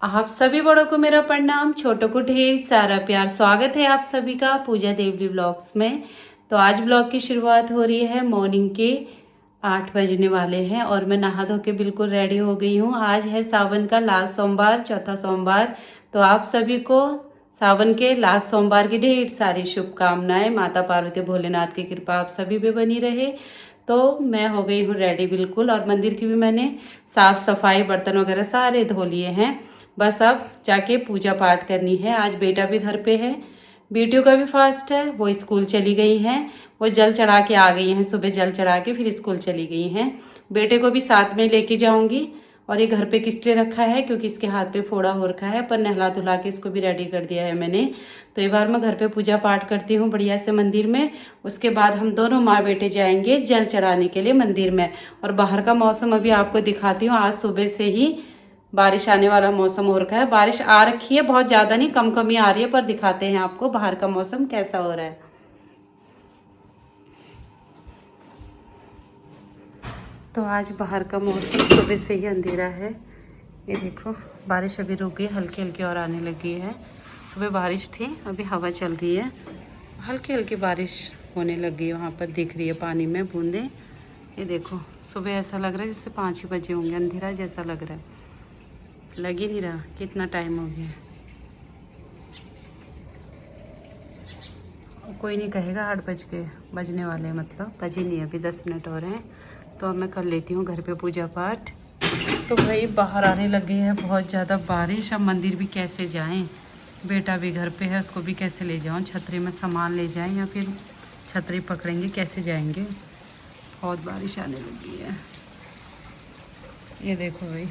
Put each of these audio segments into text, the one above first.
आप सभी बड़ों को मेरा प्रणाम, छोटों को ढेर सारा प्यार। स्वागत है आप सभी का पूजा देवली ब्लॉग्स में। तो आज ब्लॉग की शुरुआत हो रही है मॉर्निंग के 8 बजने वाले हैं और मैं नहा धो के बिल्कुल रेडी हो गई हूँ। आज है सावन का लास्ट सोमवार, चौथा सोमवार। तो आप सभी को सावन के लास्ट सोमवार की ढेर सारी शुभकामनाएं। माता पार्वती भोलेनाथ की कृपा आप सभी पे बनी रहे। तो मैं हो गई हूँ रेडी बिल्कुल, और मंदिर की भी मैंने साफ सफाई, बर्तन वगैरह सारे धो लिए हैं। बस अब जाके पूजा पाठ करनी है। आज बेटा भी घर पे है, बेटियों का भी फास्ट है, वो स्कूल चली गई हैं। वो जल चढ़ा के आ गई हैं, सुबह जल चढ़ा के फिर स्कूल चली गई हैं। बेटे को भी साथ में लेके जाऊंगी। और ये घर पे किस लिए रखा है, क्योंकि इसके हाथ पे फोड़ा हो रखा है, पर नहला धुला के इसको भी रेडी कर दिया है मैंने। तो एक बार मैं घर पे पूजा पाठ करती हूँ बढ़िया से मंदिर में। उसके बाद हम दोनों माँ बेटे जाएंगे जल चढ़ाने के लिए मंदिर में। और बाहर का मौसम अभी आपको दिखाती हूँ। आज सुबह से ही बारिश आने वाला मौसम हो रखा है। बारिश आ रखी है, बहुत ज़्यादा नहीं, कम कम ही आ रही है, पर दिखाते हैं आपको बाहर का मौसम कैसा हो रहा है। तो आज बाहर का मौसम सुबह से ही अंधेरा है। ये देखो बारिश अभी रुक गई, हल्की हल्की और आने लगी है। सुबह बारिश थी, अभी हवा चल रही है, हल्की हल्की बारिश होने लगी है। वहाँ पर दिख रही है पानी में बूंदें। ये देखो सुबह ऐसा लग रहा है जैसे 5 ही बजे होंगे, अंधेरा जैसा लग रहा है। लग ही नहीं रहा कितना टाइम हो गया। कोई नहीं कहेगा 8 बजने वाले, मतलब बजे नहीं, अभी 10 मिनट और हैं। तो अब मैं कर लेती हूँ घर पे पूजा पाठ। तो भाई बाहर आने लगी है बहुत ज़्यादा बारिश। अब मंदिर भी कैसे जाएं, बेटा भी घर पे है, उसको भी कैसे ले जाऊँ, छतरी में सामान ले जाएं या फिर छतरी पकड़ेंगे, कैसे जाएंगे। बहुत बारिश आने लगी है। ये देखो भाई,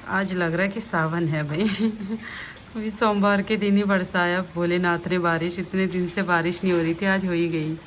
आज लग रहा है कि सावन है भाई। अभी सोमवार के दिन ही बरसाया भोलेनाथ ने बारिश। इतने दिन से बारिश नहीं हो रही थी, आज हो ही गई।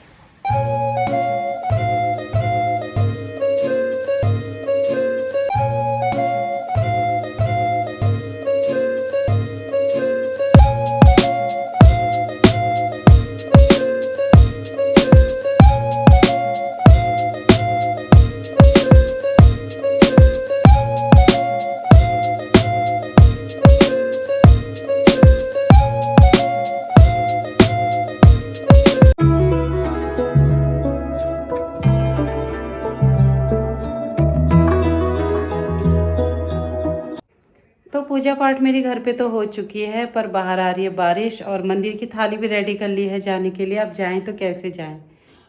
तो पूजा पाठ मेरी घर पे तो हो चुकी है, पर बाहर आ रही है बारिश। और मंदिर की थाली भी रेडी कर ली है जाने के लिए। अब जाएं तो कैसे जाएं,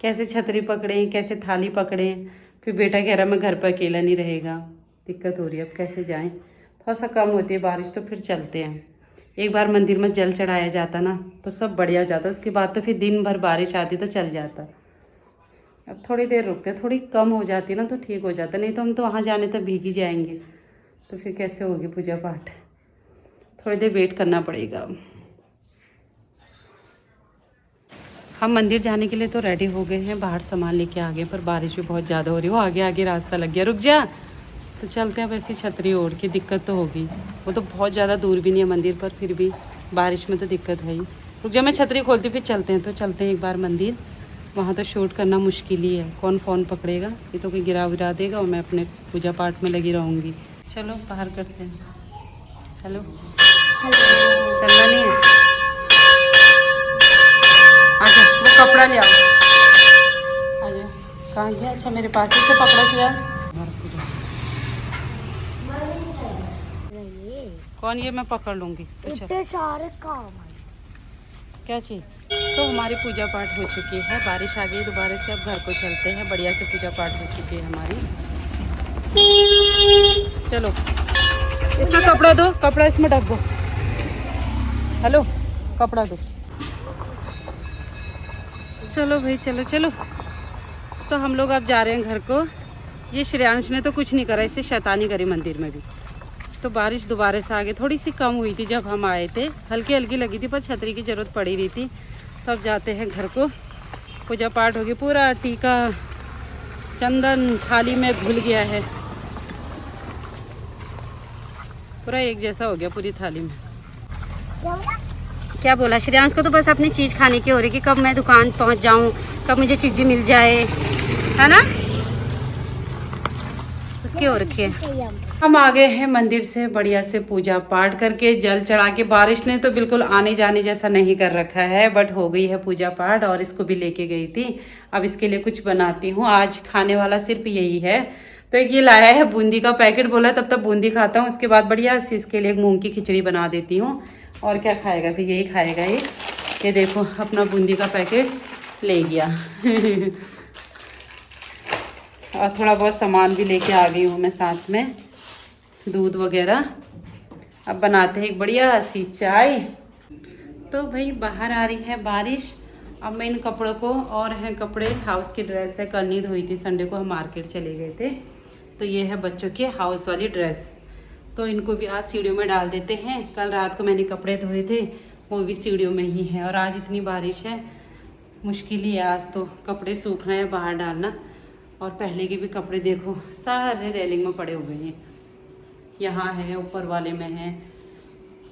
कैसे छतरी पकड़ें, कैसे थाली पकड़ें। फिर बेटा कह रहा मैं घर पर अकेला नहीं रहेगा, दिक्कत हो रही है। अब कैसे जाएं, थोड़ा सा कम होती है बारिश तो फिर चलते हैं। एक बार मंदिर में जल चढ़ाया जाता ना तो सब बढ़िया जाता, उसके बाद तो फिर दिन भर बारिश आती तो चल जाता। अब थोड़ी देर रुकते, थोड़ी कम हो जाती ना तो ठीक हो जाता, नहीं तो हम तो वहाँ जाने तक भीग ही जाएंगे। तो फिर कैसे होगी पूजा पाठ, थोड़ी देर वेट करना पड़ेगा। हम मंदिर जाने के लिए तो रेडी हो गए हैं, बाहर सामान लेके आ गए, पर बारिश भी बहुत ज़्यादा हो रही है। वो आगे आगे रास्ता लग गया, रुक जा। तो चलते हैं, वैसी छतरी ओढ़ के, दिक्कत तो होगी। वो तो बहुत ज़्यादा दूर भी नहीं है मंदिर, पर फिर भी बारिश में तो दिक्कत है ही। रुक जा, मैं छतरी खोलती फिर चलते हैं। तो चलते हैं एक बार मंदिर, वहाँ तो शूट करना मुश्किल ही है, कौन फ़ोन पकड़ेगा, ये तो कोई गिरा विरा देगा और मैं अपने पूजा पाठ में लगी रहूँगी। चलो बाहर करते हैं। हेलो, चलना नहीं है, आजा, वो कपड़ा ले आओ, आजा। कहाँ गया, अच्छा मेरे पास ही से पकड़ा छुआ। कौन, ये मैं पकड़ लूँगी। इतने सारे काम है। क्या चीज़। तो हमारी पूजा पाठ हो चुकी है, बारिश आ गई दोबारा से। अब घर को चलते हैं, बढ़िया से पूजा पाठ हो चुकी है हमारी। चलो इसमें कपड़ा दो, कपड़ा इसमें ढक दो। हेलो, कपड़ा दो। चलो भाई, चलो चलो। तो हम लोग अब जा रहे हैं घर को। ये श्रेयांश ने तो कुछ नहीं करा, इससे शैतानी करी मंदिर में भी। तो बारिश दोबारा से आ गई, थोड़ी सी कम हुई थी जब हम आए थे, हल्की हल्की लगी थी, पर छतरी की ज़रूरत पड़ी रही थी। तो अब जाते हैं घर को, पूजा पाठ होगी। पूरा टीका चंदन थाली में घुल गया है, पूरा एक जैसा हो गया पूरी थाली में। क्या बोला श्रेयांश को, तो बस अपनी चीज़ खाने की हो रही कि कब मैं दुकान पहुंच जाऊं, कब मुझे चीज़ें मिल जाए, है ना। तो उसकी हो रखी है। हम आ गए हैं मंदिर से बढ़िया से पूजा पाठ करके, जल चढ़ा के। बारिश ने तो बिल्कुल आने जाने जैसा नहीं कर रखा है, बट हो गई है पूजा पाठ। और इसको भी लेके गई थी। अब इसके लिए कुछ बनाती हूँ। आज खाने वाला सिर्फ यही है। तो एक ये लाया है बूंदी का पैकेट, बोला तब तक बूंदी खाता हूँ, उसके बाद बढ़िया से इसके लिए एक मूंग की खिचड़ी बना देती हूँ। और क्या खाएगा फिर, यही खाएगा ये देखो अपना बूंदी का पैकेट ले गया। और थोड़ा बहुत सामान भी लेके आ गई हूँ मैं साथ में, दूध वगैरह। अब बनाते हैं एक बढ़िया सी चाय। तो भाई बाहर आ रही है बारिश। अब मैं इन कपड़ों को, और हैं कपड़े, हाउस की ड्रेस है, कल नहीं धोई थी, संडे को हम मार्केट चले गए थे। तो ये है बच्चों के हाउस वाली ड्रेस, तो इनको भी आज सीढ़ियों में डाल देते हैं। कल रात को मैंने कपड़े धोए थे, वो भी सीढ़ियों में ही है। और आज इतनी बारिश है, मुश्किल ही है आज तो कपड़े सूखना है, बाहर डालना। और पहले के भी कपड़े देखो सारे रेलिंग में पड़े हुए हैं, यहाँ है, ऊपर वाले में है।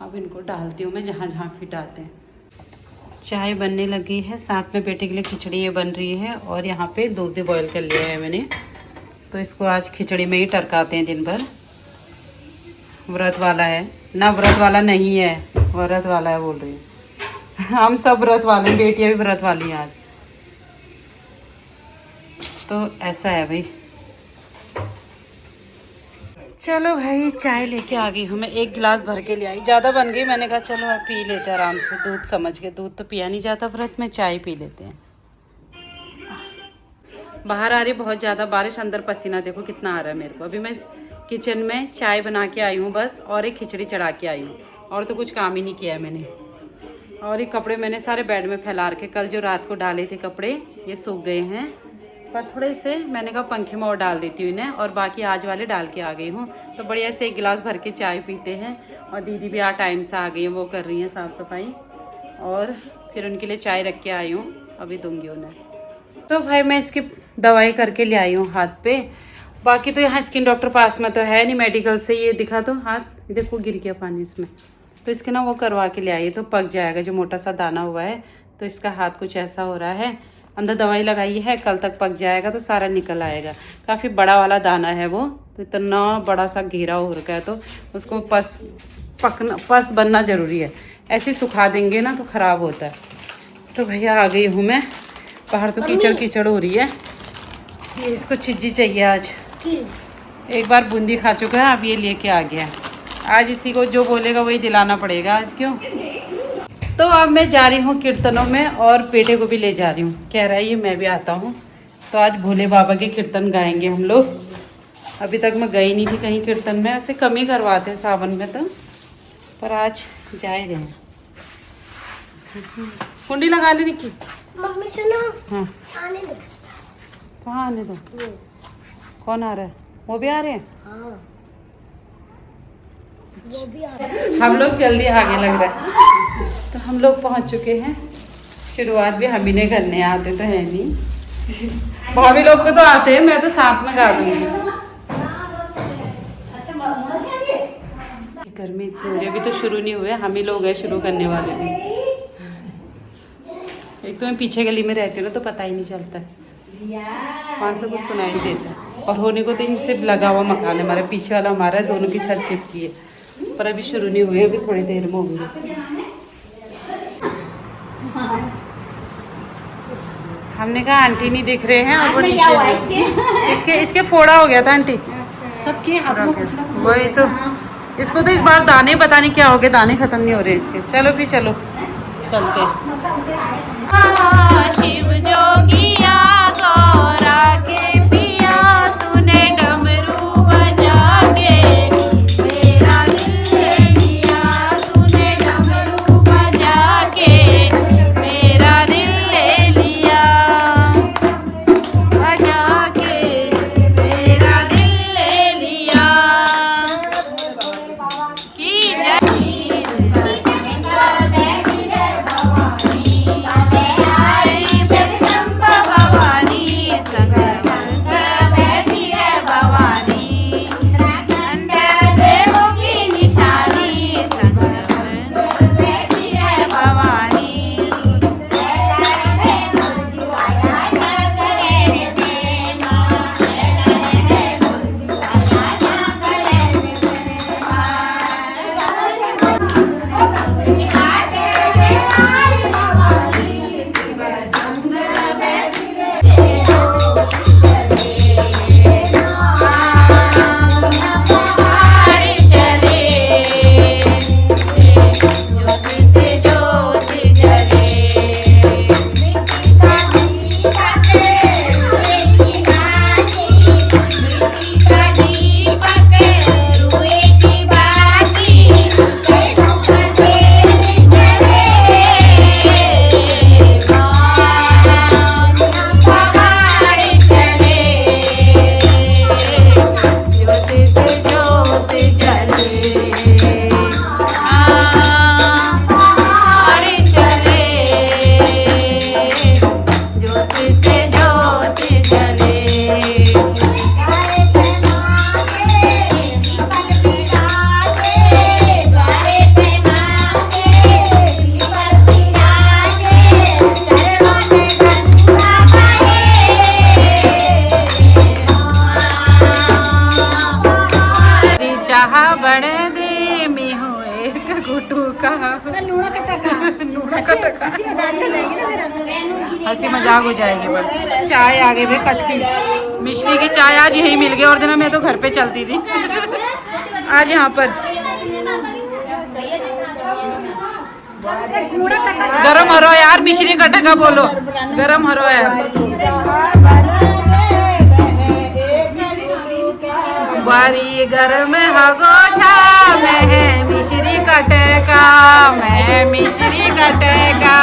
अब इनको डालती हूँ मैं जहाँ जहाँ फिट आते हैं। चाय बनने लगी है, साथ में बेटे के लिए खिचड़ी ये बन रही है। और यहाँ पे दूध भी बॉयल कर लिया है मैंने, तो इसको आज खिचड़ी में ही टरकाते हैं दिन भर। व्रत वाला है ना, व्रत वाला नहीं है, व्रत वाला है बोल रही हूँ। हम सब व्रत वाले, बेटियाँ भी व्रत वाली हैं आज। तो ऐसा है भाई। चलो भाई चाय लेके आ गई हूँ मैं, एक गिलास भर के ले आई, ज़्यादा बन गई। मैंने कहा चलो अब पी लेते हैं आराम से, दूध समझ के। दूध तो पिया नहीं जाता व्रत में, चाय पी लेते हैं। बाहर आ रही बहुत ज़्यादा बारिश, अंदर पसीना देखो कितना आ रहा है मेरे को। अभी मैं किचन में चाय बना के आई हूँ बस, और एक खिचड़ी चढ़ा के आई हूँ, और तो कुछ काम ही नहीं किया है मैंने। और ये कपड़े मैंने सारे बेड में फैला रखे, कल जो रात को डाले थे कपड़े ये सूख गए हैं। पर थोड़े से मैंने कहा पंखे में और डाल देती हूँ इन्हें, और बाकी आज वाले डाल के आ गई हूँ। तो बढ़िया से एक गिलास भर के चाय पीते हैं। और दीदी भी आज टाइम से आ गई है, वो कर रही हैं साफ़ सफाई। और फिर उनके लिए चाय रख के आई हूँ, अभी दूँगी उन्हें। तो भाई मैं इसकी दवाई करके ले आई हूँ हाथ पे। बाकी तो यहाँ स्किन डॉक्टर पास में तो है नहीं, मेडिकल से ये दिखा तो हाथ देखो गिर गया पानी इसमें, तो इसके ना वो करवा के ले आई, तो पक जाएगा। जो मोटा सा दाना हुआ है तो इसका हाथ कुछ ऐसा हो रहा है। अंदर दवाई लगाई है, कल तक पक जाएगा तो सारा निकल आएगा। काफ़ी बड़ा वाला दाना है वो, तो इतना बड़ा सा घेरा हो रखा है, तो उसको पस बनना ज़रूरी है। ऐसे सुखा देंगे ना तो ख़राब होता है। तो भैया आ गई हूँ मैं, बाहर तो कीचड़ कीचड़ हो रही है। ये इसको चिज्जी चाहिए आज, एक बार बूंदी खा चुका है, अब ये लेके आ गया। आज इसी को जो बोलेगा वही दिलाना पड़ेगा आज, क्यों। तो अब मैं जा रही हूँ कीर्तनों में, और बेटे को भी ले जा रही हूँ, कह रहा है ये मैं भी आता हूँ। तो आज भोले बाबा के कीर्तन गाएंगे हम लोग। अभी तक मैं गई नहीं थी कहीं कीर्तन में, ऐसे कम ही करवाते हैं सावन में तो, पर आज जा ही रहे हैं। कुंडी लगा ले निकी। मम्मी सुनो, हाँ आने दो। कहाँ आने दो, कौन आ रहा है, वो भी आ रहे हैं। हाँ वो भी आ रहा है। हम लोग जल्दी आगे लग रहा है। तो हम लोग पहुंच चुके हैं। शुरुआत भी हम ही नहीं करने, आते तो है नहीं, भाभी लोग को तो आते हैं, मैं तो साथ में गा दूंगी। गर्मी इतनी हो रही है, अभी तो शुरू नहीं हुए, हम ही लोग हैं शुरू करने वाले भी। एक तो मैं पीछे गली में रहती हूँ ना, तो पता ही नहीं चलता, वहाँ से कुछ सुनाई नहीं देता। और होने को तो इनसे लगा हुआ मकान है हमारे, पीछे वाला हमारा है, दोनों की छत चिपकी है, पर अभी शुरू नहीं हुई, अभी थोड़ी देर में होंगे। हमने कहा आंटी नहीं दिख रहे हैं, और वो नीचे इसके फोड़ा हो गया था आंटी सबके हाथ में कुछ ना कुछ। वही तो, इसको तो इस बार दाने पता नहीं क्या हो गए, दाने खत्म नहीं हो रहे इसके। चलो भी चलो चलते। शिव जोगिया गौरा के पिया, तूने डमरू बजा के मेरा दिल ले लिया, तूने डमरू बजा के मेरा दिल ले लिया, बजा के मेरा दिल ले लिया। की जय भवानी चाह बड़े दे मैं हूँ एक गुटू का हंसी मजाक हो जाएगी बस। चाय आगे भी कटकी मिश्री की चाय आज यही मिल गई, और दिन मैं तो घर पे चलती थी आज यहाँ पर गरम हो रहा यार, मिश्री कटे का बोलो गरम हो रहा यार। बारी गरम हगो छा मैं मिश्री कटेगा, मैं मिश्री कटेगा।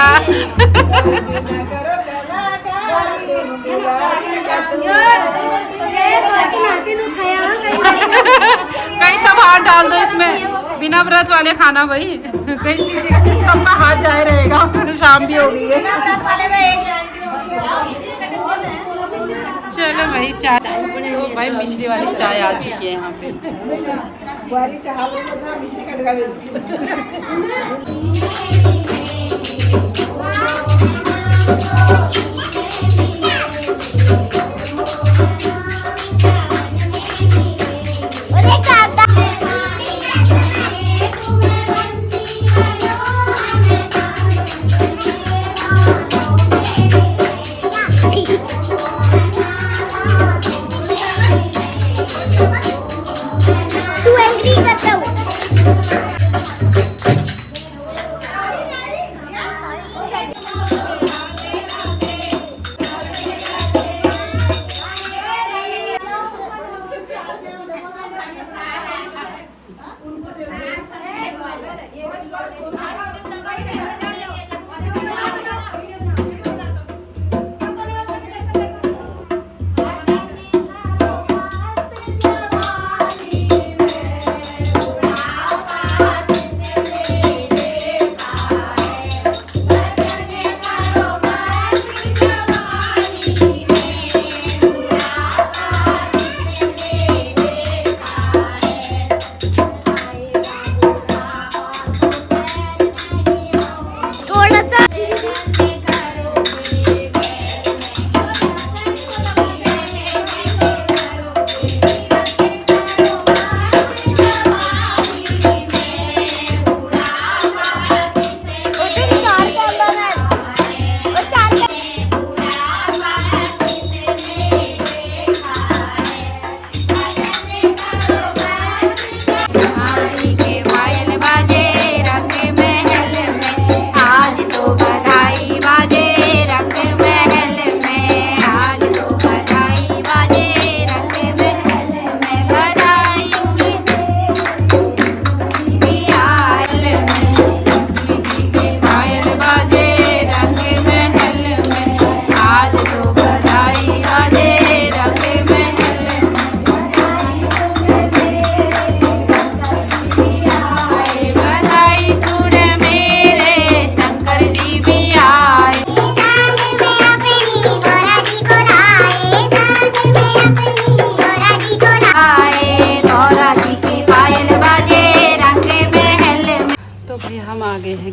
कहीं सब हाथ डाल दो इसमें, बिना व्रत वाले खाना भाई कहीं किसी सबका हाथ जाए रहेगा। शाम भी हो गई है, चलो भाई चाय तो भाई मिश्री वाली चाय आ चुकी है यहाँ पे।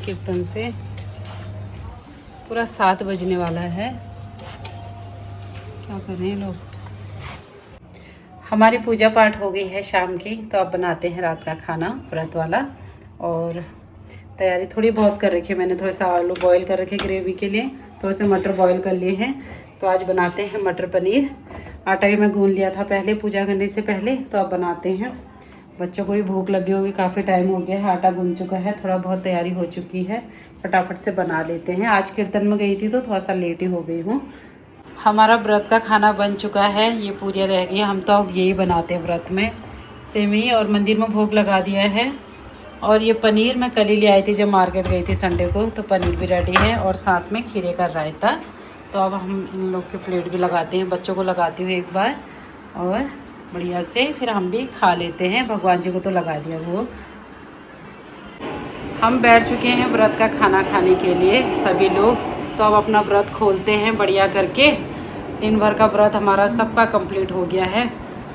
कीर्तन से पूरा 7 बजने वाला है। क्या कर रहे हैं लोग। हमारी पूजा पाठ हो गई है शाम की, तो अब बनाते हैं रात का खाना व्रत वाला। और तैयारी थोड़ी बहुत कर रखी है मैंने, थोड़े सा आलू बॉईल कर रखे ग्रेवी के लिए, थोड़े से मटर बॉईल कर लिए हैं। तो आज बनाते हैं मटर पनीर। आटा भी मैं गूंद लिया था पहले पूजा करने से पहले, तो अब बनाते हैं। बच्चों को भी भूख लगी होगी, काफ़ी टाइम हो गया है, आटा गूंद चुका है, थोड़ा बहुत तैयारी हो चुकी है, फटाफट से बना लेते हैं। आज कीर्तन में गई थी तो थोड़ा सा लेट ही हो गई हूँ। हमारा व्रत का खाना बन चुका है, ये पूजा रह गई, हम तो अब यही बनाते हैं व्रत में, सेवई, और मंदिर में भोग लगा दिया है। और ये पनीर मैं कल ही ले आई थी जब मार्केट गई थी संडे को, तो पनीर भी रेडी है और साथ में खीरे का रायता। तो अब हम इन लोग के प्लेट भी लगाते हैं, बच्चों को लगाती हूँ एक बार और बढ़िया से फिर हम भी खा लेते हैं। भगवान जी को तो लगा दिया वो। हम बैठ चुके हैं व्रत का खाना खाने के लिए सभी लोग। तो अब अपना व्रत खोलते हैं बढ़िया करके। दिन भर का व्रत हमारा सबका कंप्लीट हो गया है।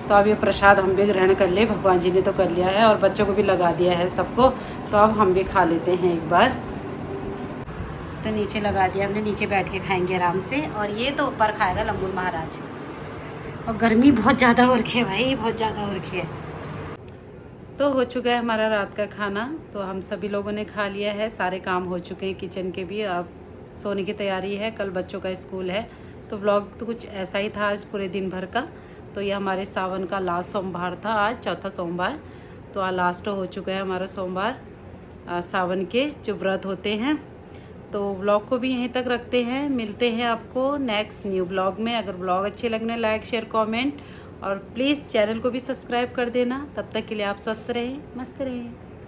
तो अब ये प्रसाद हम भी ग्रहण कर ले, भगवान जी ने तो कर लिया है और बच्चों को भी लगा दिया है सबको। तो अब हम भी खा लेते हैं एक बार। तो नीचे लगा दिया हमने, नीचे बैठ के खाएंगे आराम से। और ये तो ऊपर खाएगा लंगूर महाराज। और गर्मी बहुत ज़्यादा हो रखी है भाई, बहुत ज़्यादा हो रखी है। तो हो चुका है हमारा रात का खाना। तो हम सभी लोगों ने खा लिया है, सारे काम हो चुके हैं किचन के भी। अब सोने की तैयारी है, कल बच्चों का स्कूल है। तो व्लॉग तो कुछ ऐसा ही था आज पूरे दिन भर का। तो ये हमारे सावन का लास्ट सोमवार था, आज चौथा सोमवार। तो आज लास्ट हो चुका है हमारा सोमवार सावन के जो व्रत होते हैं। तो व्लॉग को भी यहीं तक रखते हैं, मिलते हैं आपको नेक्स्ट न्यू व्लॉग में। अगर व्लॉग अच्छे लगने लाइक शेयर कमेंट और प्लीज़ चैनल को भी सब्सक्राइब कर देना। तब तक के लिए आप स्वस्थ रहें, मस्त रहें।